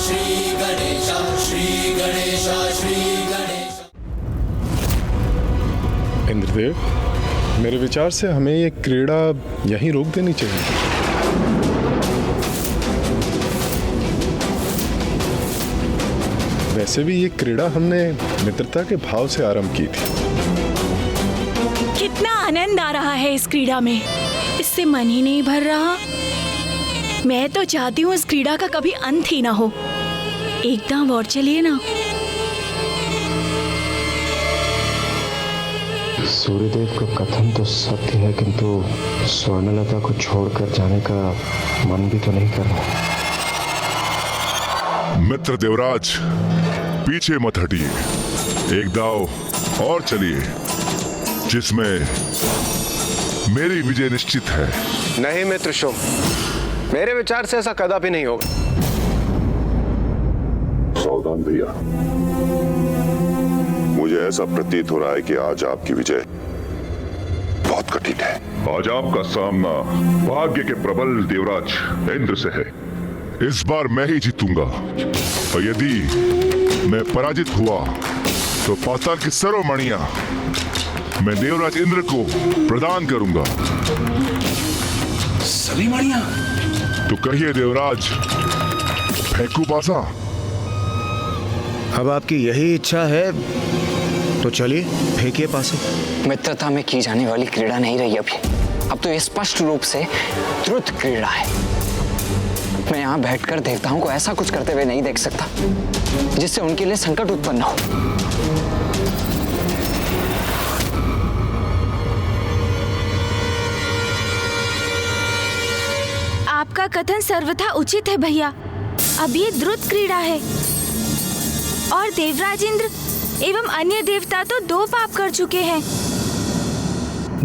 श्री गणेश, श्री गणेश, श्री गणेश। इंद्रदेव, मेरे विचार से हमें ये क्रीड़ा यहीं रोक देनी चाहिए। वैसे भी ये क्रीड़ा हमने मित्रता के भाव से आरंभ की थी। कितना आनंद आ रहा है इस क्रीड़ा में, इससे मन ही नहीं भर रहा। मैं तो चाहती हूँ इस क्रीड़ा का कभी अंत ही ना हो। एक दांव और चलिए ना। सूर्यदेव का कथन तो सत्य है, किंतु स्वर्णलता को छोड़कर जाने का मन भी तो नहीं कर रहा। मित्र देवराज, पीछे मत हटिए, एक दाव और चलिए जिसमें मेरी विजय निश्चित है। नहीं मित्र शुभ, मेरे विचार से ऐसा कदापि नहीं होगा। सावधान भैया, मुझे ऐसा प्रतीत हो रहा है कि आज आपकी विजय बहुत कठिन है। आज आपका सामना भाग्य के प्रबल देवराज इंद्र से है। इस बार मैं ही जीतूंगा, और यदि मैं पराजित हुआ तो पाताल की सर्वमणियां मैं देवराज इंद्र को प्रदान करूंगा। सभी मणियां? तो कहिए देवराज, फेंकू पासा? अब आपकी यही इच्छा है तो चलिए फेंकिए पासे। मित्रता में की जाने वाली क्रीड़ा नहीं रही अभी। अब तो ये स्पष्ट रूप से द्रुत क्रीड़ा है। मैं यहाँ बैठकर देवताओं को ऐसा कुछ करते हुए नहीं देख सकता जिससे उनके लिए संकट उत्पन्न हो। आपका कथन सर्वथा उचित है भैया। अब ये द्रुत क्रीड़ा है और देवराज इंद्र एवं अन्य देवता तो 2 पाप कर चुके हैं।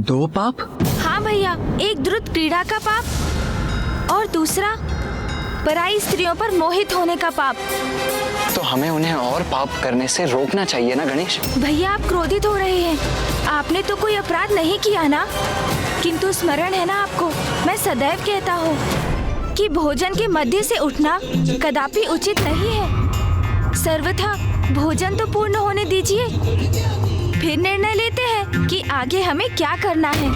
2 पाप? हाँ भैया, एक द्रुत क्रीड़ा का पाप और दूसरा पराई स्त्रियों पर मोहित होने का पाप। तो हमें उन्हें और पाप करने से रोकना चाहिए ना गणेश। भैया, आप क्रोधित हो रहे हैं। आपने तो कोई अपराध नहीं किया ना, किंतु स्मरण है ना आपको, मैं सदैव कहता हूँ कि भोजन के मध्य से उठना कदापि उचित नहीं है। सर्वथा भोजन तो पूर्ण होने दीजिए, फिर निर्णय लेते हैं कि आगे हमें क्या करना है।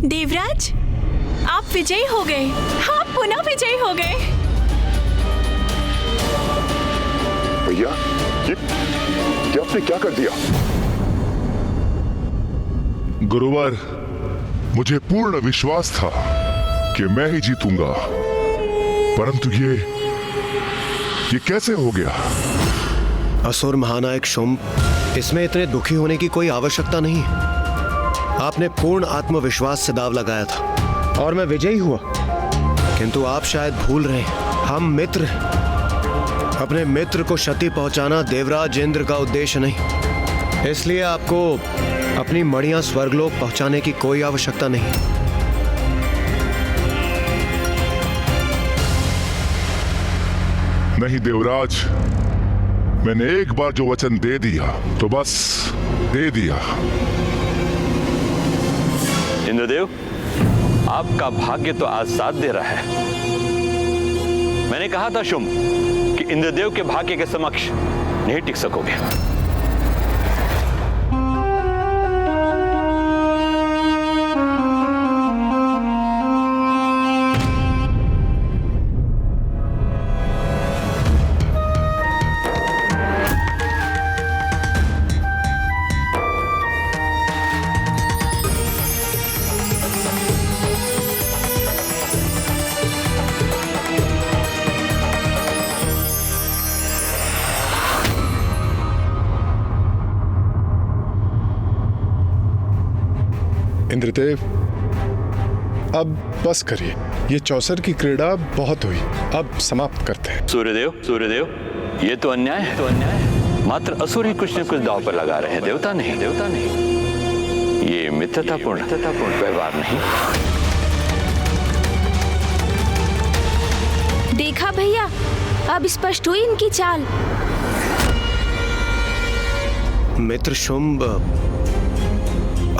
देवराज, आप विजयी हो गए। हाँ, पुनः विजयी हो गए। भैया, ये आपने क्या कर दिया? गुरुवर, मुझे पूर्ण विश्वास था कि मैं ही जीतूंगा, परंतु ये कैसे हो गया? असुर महानायक शुंभ, इसमें इतने दुखी होने की कोई आवश्यकता नहीं है। आपने पूर्ण आत्मविश्वास से दाव लगाया था और मैं विजयी हुआ, किंतु आप शायद भूल रहे हैं, हम मित्र हैं। अपने मित्र को क्षति पहुंचाना देवराज इंद्र का उद्देश्य नहीं, इसलिए आपको अपनी मणियां स्वर्गलोक पहुंचाने की कोई आवश्यकता नहीं। नहीं देवराज, मैंने एक बार जो वचन दे दिया तो बस दे दिया। इंद्रदेव, आपका भाग्य तो आज साथ दे रहा है। मैंने कहा था शुंभ कि इंद्रदेव के भाग्य के समक्ष नहीं टिक सकोगे। इंद्रदेव, अब बस करिए, ये चौसर की क्रीड़ा बहुत हुई, अब समाप्त करते हैं। सूर्यदेव, ये तो अन्याय है। मात्र असुर ही कुछ न कुछ दांव पर लगा रहे हैं, देवता नहीं। ये मित्रतापूर्ण व्यवहार नहीं। देखा भैया, अब स्पष्ट हुई इनकी चाल। मित्र शुंभ,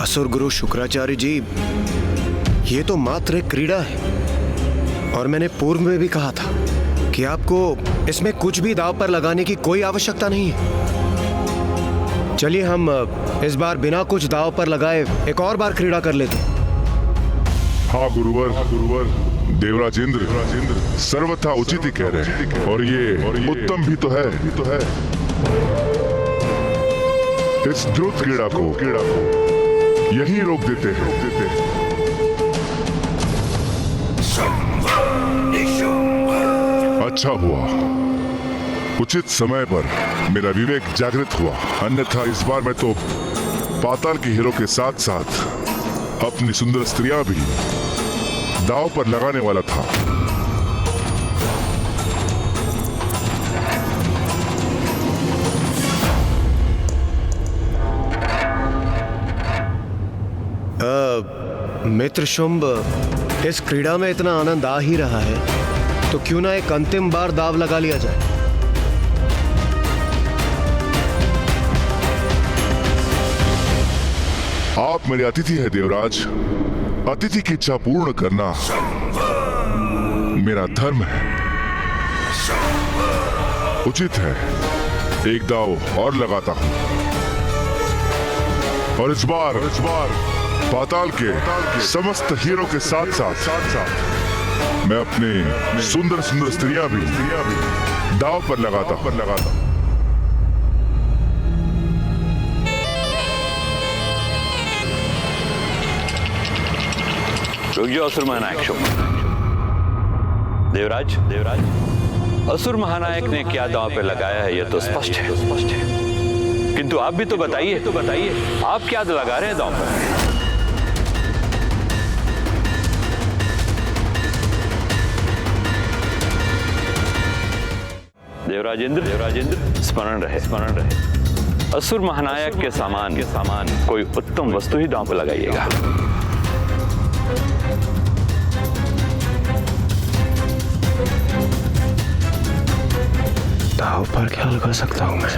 असुर गुरु शुक्राचार्य जी, ये तो मात्र एक क्रीड़ा है और मैंने पूर्व में भी कहा था कि आपको इसमें कुछ भी दांव पर लगाने की कोई आवश्यकता नहीं है। चलिए हम इस बार बिना कुछ दांव पर लगाए एक और बार क्रीड़ा कर लेते हैं। हाँ गुरुवर, देवराज इंद्र सर्वथा उचित ही कह रहे हैं और ये उत्तम भी तो है। इस द्रुत क्रीड़ा को यहीं रोक देते हैं। अच्छा हुआ उचित समय पर मेरा विवेक जागृत हुआ, अन्यथा इस बार मैं तो पाताल के हीरो के साथ साथ अपनी सुंदर स्त्रियां भी दांव पर लगाने वाला था। मित्र शुंभ, इस क्रीड़ा में इतना आनंद आ ही रहा है तो क्यों ना एक अंतिम बार दांव लगा लिया जाए। आप मेरे अतिथि हैं देवराज, अतिथि की इच्छा पूर्ण करना मेरा धर्म है। उचित है एक दांव और लगाता हूं और इस बार पाताल के समस्त हीरो के साथ साथ मैं अपनी सुंदर स्त्रियां भी दांव पर लगाता। रुक जाओ असुर महानायक शुंभ। देवराज, असुर महानायक ने क्या दांव पे लगाया है यह तो स्पष्ट है, किंतु आप भी तो बताइए आप क्या लगा रहे हैं दांव पर? देवराज इंद्र स्मरण रहे असुर महानायक के सामान कोई उत्तम वस्तु ही दांव पर लगाइएगा। दांव पर क्या लगा सकता हूं मैं?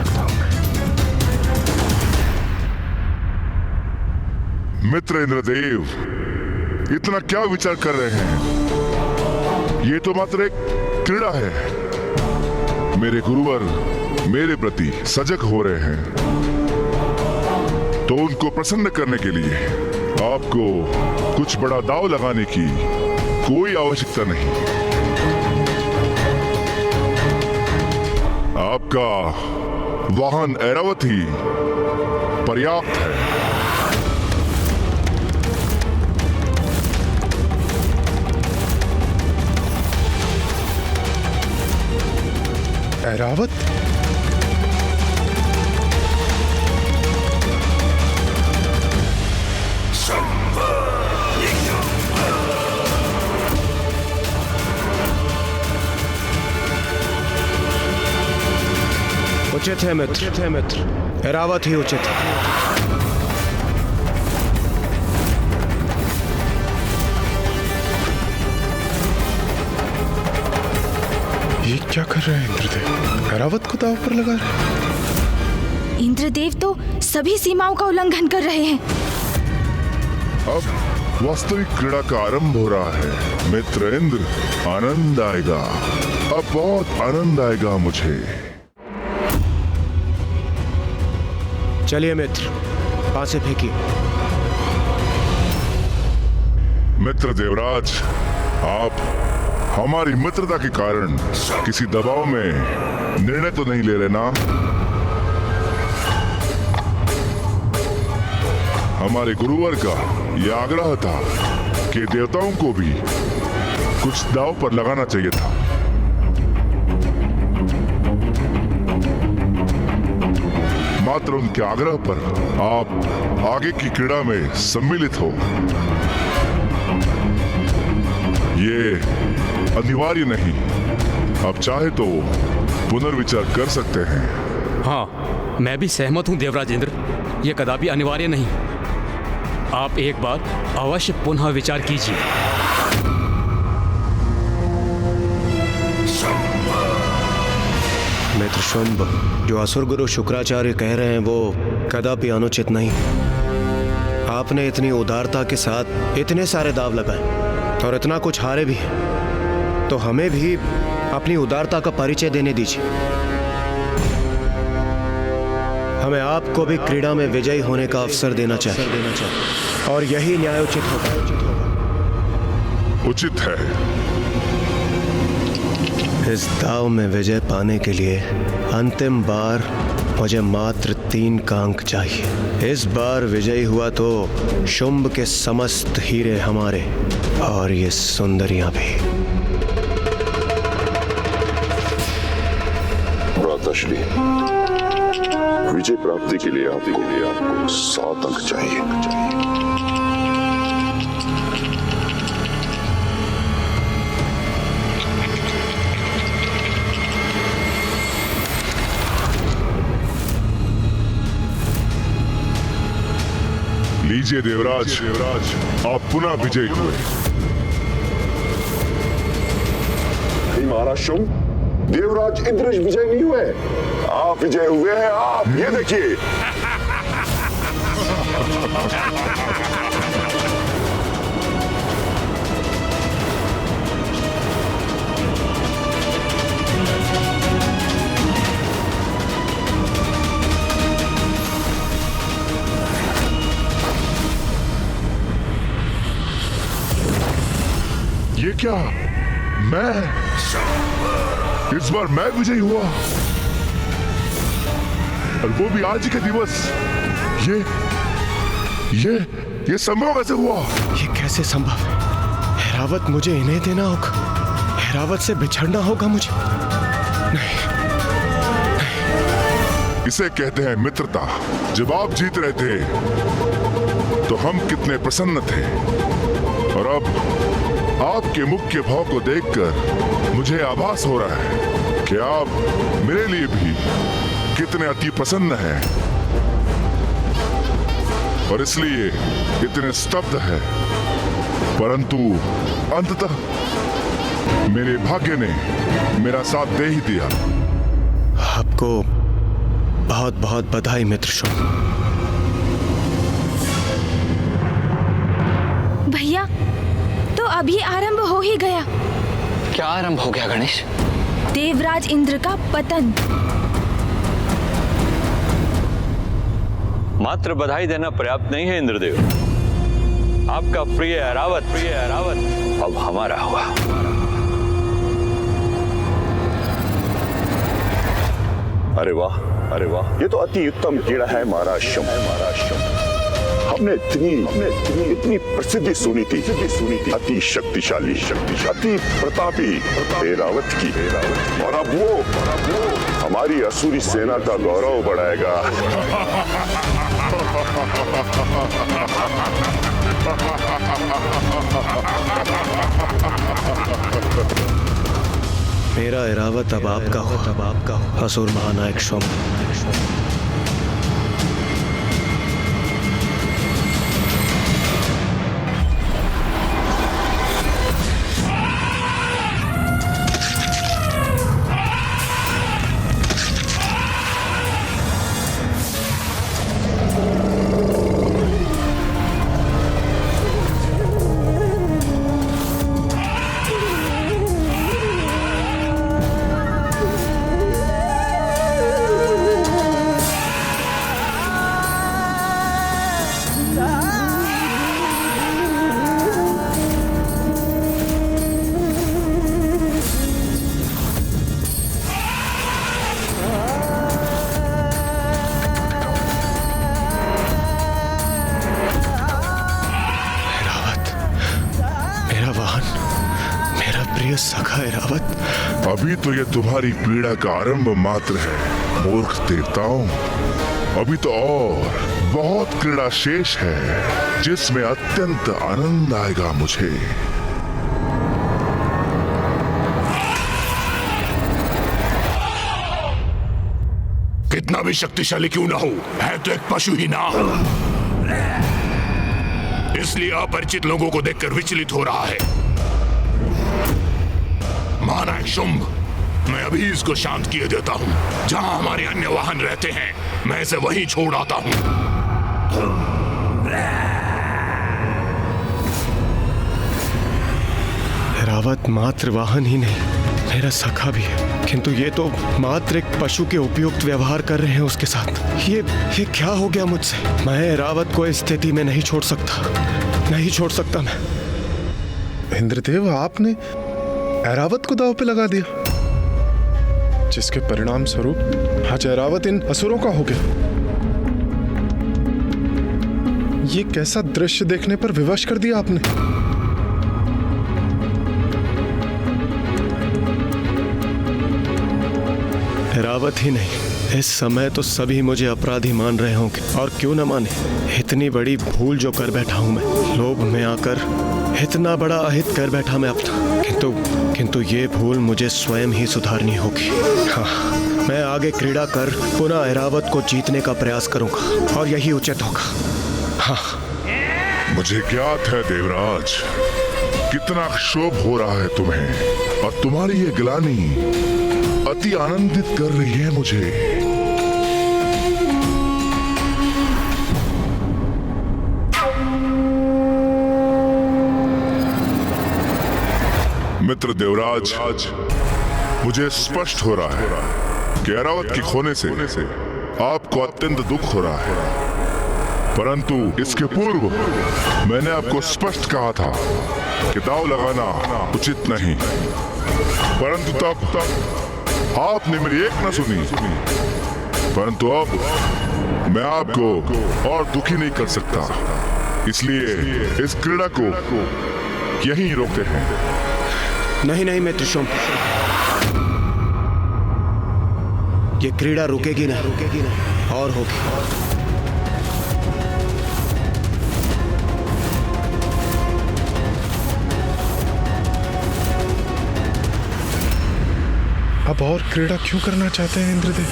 मित्र इंद्रदेव, इतना क्या विचार कर रहे हैं? ये तो मात्र एक क्रीड़ा है। मेरे गुरुवर मेरे प्रति सजग हो रहे हैं, तो उनको प्रसन्न करने के लिए आपको कुछ बड़ा दांव लगाने की कोई आवश्यकता नहीं। आपका वाहन ऐरावत ही पर्याप्त है। ऐरावत? उचित है मित्र, ऐरावत ही उचित है। ये क्या कर रहे हैं इंद्रदेव? ऐरावत को दांव पर लगा रहे हैं। इंद्रदेव तो सभी सीमाओं का उल्लंघन कर रहे हैं। अब वास्तविक क्रीड़ा का आरंभ हो रहा है। मित्र इंद्र, आनंद आएगा, अब बहुत आनंद आएगा मुझे। चलिए मित्र, पासे फेंकिए। मित्र देवराज, आप हमारी मित्रता के कारण किसी दबाव में निर्णय तो नहीं ले रहे ना? हमारे गुरुवर का यह आग्रह था कि देवताओं को भी कुछ दांव पर लगाना चाहिए था। मात्र उनके आग्रह पर आप आगे की क्रीड़ा में सम्मिलित हो, ये अनिवार्य नहीं। आप चाहे तो पुनर्विचार कर सकते हैं। हाँ, मैं भी सहमत हूँ देवराज इंद्र, यह कदापि अनिवार्य नहीं। आप एक बार अवश्य पुनः विचार कीजिए। मित्र शुंभ, जो असुर गुरु शुक्राचार्य कह रहे हैं वो कदापि अनुचित नहीं। आपने इतनी उदारता के साथ इतने सारे दाव लगाए और इतना कुछ हारे भी, तो हमें भी अपनी उदारता का परिचय देने दीजिए। हमें आपको भी क्रीड़ा में विजयी होने का अवसर देना चाहिए और यही न्यायोचित होगा। उचित है। इस दाव में विजय पाने के लिए अंतिम बार मुझे मात्र 3 का अंक चाहिए। इस बार विजयी हुआ तो शुंभ के समस्त हीरे हमारे और ये सुंदरियां भी। भ्राताश्री, विजय प्राप्ति के लिए आपको 7 अंक चाहिए। लीजिए देवराज, आप पुनः विजयी हुए। महाराज शुंभ, देवराज इंद्र विजय नहीं हुए, आप विजय हुए हैं। आप ये देखिए। ये क्या? मैं इस बार मैं विजयी हुआ, और वो भी आज के दिवस। ये संभव कैसे हुआ? ये कैसे संभव है? हैरावत मुझे इन्हें देना होगा, हैरावत से बिछड़ना होगा मुझे। नहीं। इसे कहते हैं मित्रता। जब आप जीत रहे थे तो हम कितने प्रसन्न थे, और अब आपके मुख के भाव को देखकर मुझे आभास हो रहा है कि आप मेरे लिए भी कितने अति प्रसन्न हैं, और इसलिए इतने स्तब्ध हैं। परंतु अंततः मेरे भाग्य ने मेरा साथ दे ही दिया। आपको बहुत बहुत बधाई मित्र शुंभ। भैया, तो अभी आरंभ हो ही गया। क्या आरंभ हो गया गणेश? देवराज इंद्र का पतन। मात्र बधाई देना पर्याप्त नहीं है इंद्रदेव। आपका प्रिय ऐरावत अब हमारा हुआ। अरे वाह, अरे वाह, ये तो अति उत्तम क्रीड़ा है महाराज शुंभ। हमने इतनी प्रसिद्धि सुनी थी, अति शक्तिशाली, अति प्रतापी ऐरावत की, और अब वो हमारी असुरी सेना का गौरव बढ़ाएगा। मेरा ऐरावत अब आपका हो, असुर महानायक शुंभ। सखा ऐरावत, अभी तो ये तुम्हारी पीड़ा का आरंभ मात्र है मूर्ख देवताओं। अभी तो और बहुत क्रीड़ा शेष है जिसमें अत्यंत आनंद आएगा मुझे। कितना भी शक्तिशाली क्यों ना हो, है तो एक पशु ही ना। इसलिए अपरिचित लोगों को देखकर विचलित हो रहा है। महानायक शुंभ, मैं अभी इसको शांत किए देता हूँ। जहाँ हमारे अन्य वाहन रहते हैं मैं इसे वहीं छोड़ आता हूँ। रावत मात्र वाहन ही नहीं, मेरा सखा भी है, किंतु ये तो मात्र एक पशु के उपयुक्त व्यवहार कर रहे हैं उसके साथ। ये क्या हो गया मुझसे? मैं रावत को इस स्थिति में नहीं छोड़ सकता, नहीं छोड़ सकता मैं। इंद्रदेव, आपने ऐरावत को दांव पे लगा दिया, जिसके परिणाम स्वरूप आज ऐरावत इन असुरों का हो गया। ये कैसा दृश्य देखने पर विवश कर दिया आपने। रावत ही नहीं, इस समय तो सभी मुझे अपराधी मान रहे होंगे, और क्यों न माने। इतनी बड़ी भूल जो कर बैठा हूं मैं, लोभ में आकर इतना बड़ा अहित कर बैठा मैं अपना। किंतु ये भूल मुझे स्वयं ही सुधारनी होगी। हाँ, मैं आगे क्रीड़ा कर पुनः ऐरावत को जीतने का प्रयास करूंगा, और यही उचित होगा। हाँ, मुझे ज्ञात है देवराज, कितना क्षोभ हो रहा है तुम्हें, और तुम्हारी ये ग्लानि अति आनंदित कर रही है मुझे। मित्र देवराज, मुझे स्पष्ट हो रहा है कि ऐरावत के खोने से आपको अत्यंत दुख हो रहा है, परंतु इसके पूर्व मैंने आपको स्पष्ट कहा था कि दांव लगाना उचित नहीं, परंतु तब आपने मेरी एक न सुनी। परंतु अब मैं आपको और दुखी नहीं कर सकता, इसलिए इस क्रीड़ा को यहीं रोकते हैं। नहीं मित्र शुंभ, ये क्रीड़ा रुकेगी नहीं, और होगी। अब और क्रीड़ा क्यों करना चाहते हैं इंद्रदेव?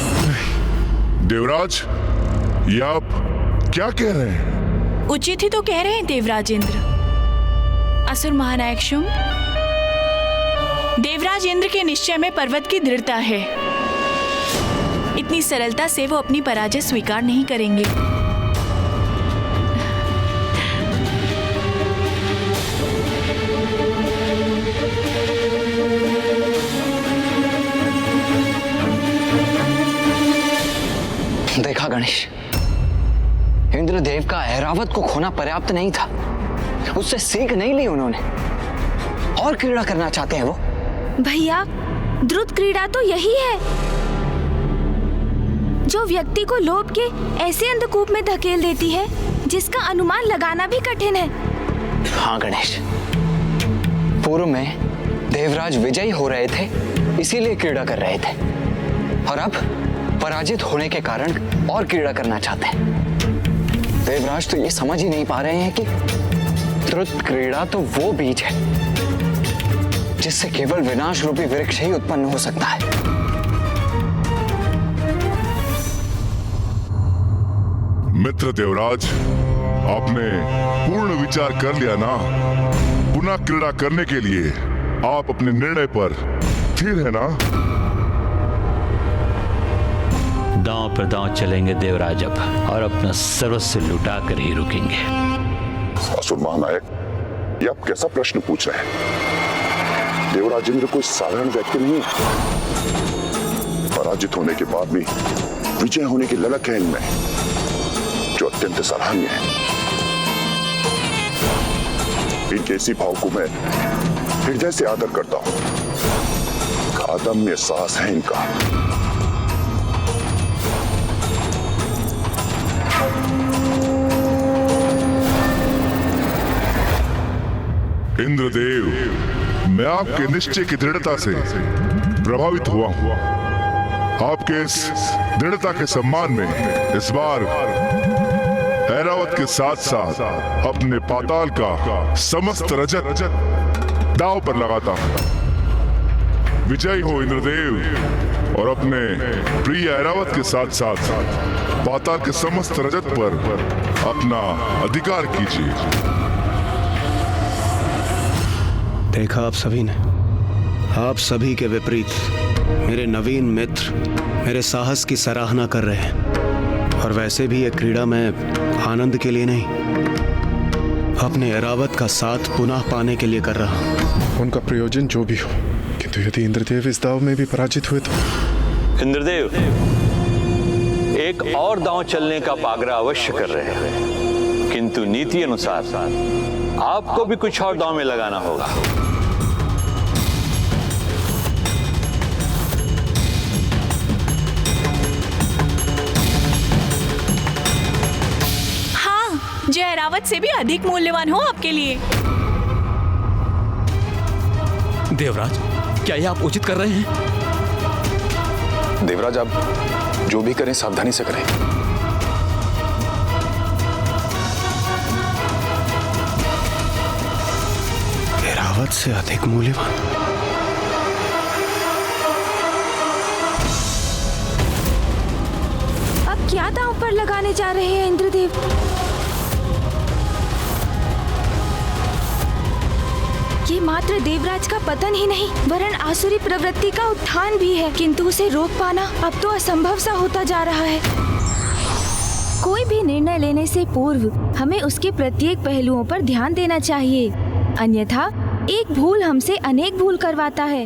देवराज, ये आप क्या कह रहे हैं? उचित ही तो कह रहे हैं देवराज इंद्र। असुर महानायक शुंभ, देवराज इंद्र के निश्चय में पर्वत की दृढ़ता है। इतनी सरलता से वो अपनी पराजय स्वीकार नहीं करेंगे। देखा गणेश, इंद्रदेव का ऐरावत को खोना पर्याप्त नहीं था, उससे सीख नहीं ली उन्होंने, और क्रीड़ा करना चाहते हैं वो। भैया, द्रुत क्रीड़ा तो यही है जो व्यक्ति को लोभ के ऐसे अंधकूप में धकेल देती है जिसका अनुमान लगाना भी कठिन है। हाँ गणेश, पूर्व में देवराज विजयी हो रहे थे, इसीलिए क्रीड़ा कर रहे थे, और अब पराजित होने के कारण और क्रीड़ा करना चाहते हैं। देवराज तो ये समझ ही नहीं पा रहे हैं कि द्रुत क्रीड़ा तो वो बीज है जिससे केवल विनाश रूपी वृक्ष ही उत्पन्न हो सकता है। मित्र देवराज, आपने पूर्ण विचार कर लिया ना? पुनः क्रीड़ा करने के लिए आप अपने निर्णय पर स्थिर है ना? दांव पर दांव चलेंगे देवराज अब, और अपना सर्वस्व लुटा कर ही रुकेंगे। असुर महानायक, ये आप कैसा प्रश्न पूछ रहे हैं? देवराज इंद्र कोई साधारण व्यक्ति नहीं है। पराजित होने के बाद भी विजय होने की ललक है इनमें, जो अत्यंत सराहनीय है। इनके इसी भाव को मैं हृदय से आदर करता हूं। अदम्य साहस है इनका। इंद्रदेव, मैं आपके निश्चय की दृढ़ता से प्रभावित हुआ हूं। आपके इस दृढ़ता के सम्मान में इस बार ऐरावत के साथ साथ अपने पाताल का समस्त रजत दांव पर लगाता हूं। विजयी हो इंद्रदेव, और अपने प्रिय ऐरावत के साथ साथ पाताल के समस्त रजत पर अपना अधिकार कीजिए। देखा आप सभी ने, आप सभी के विपरीत मेरे नवीन मित्र मेरे साहस की सराहना कर रहे हैं, और वैसे भी ये क्रीड़ा मैं आनंद के लिए नहीं, अपने एरावत का साथ पुनः पाने के लिए कर रहा हूं। उनका प्रयोजन जो भी हो, किंतु यदि इंद्रदेव इस दाव में भी पराजित हुए तो? इंद्रदेव एक और दांव चलने का आग्रह अवश्य कर रहे हैं, किंतु नीति अनुसार आपको भी कुछ और दांव में लगाना होगा। हाँ, जो एरावत से भी अधिक मूल्यवान हो आपके लिए। देवराज, क्या ये आप उचित कर रहे हैं? देवराज, आप जो भी करें सावधानी से करें। एरावत से अधिक मूल्यवान? अब क्या दांव पर लगाने जा रहे हैं इंद्रदेव? ये मात्र देवराज का पतन ही नहीं, वरन आसुरी प्रवृत्ति का उत्थान भी है, किंतु उसे रोक पाना अब तो असंभव सा होता जा रहा है। कोई भी निर्णय लेने से पूर्व हमें उसके प्रत्येक पहलुओं पर ध्यान देना चाहिए, अन्यथा एक भूल हमसे अनेक भूल करवाता है।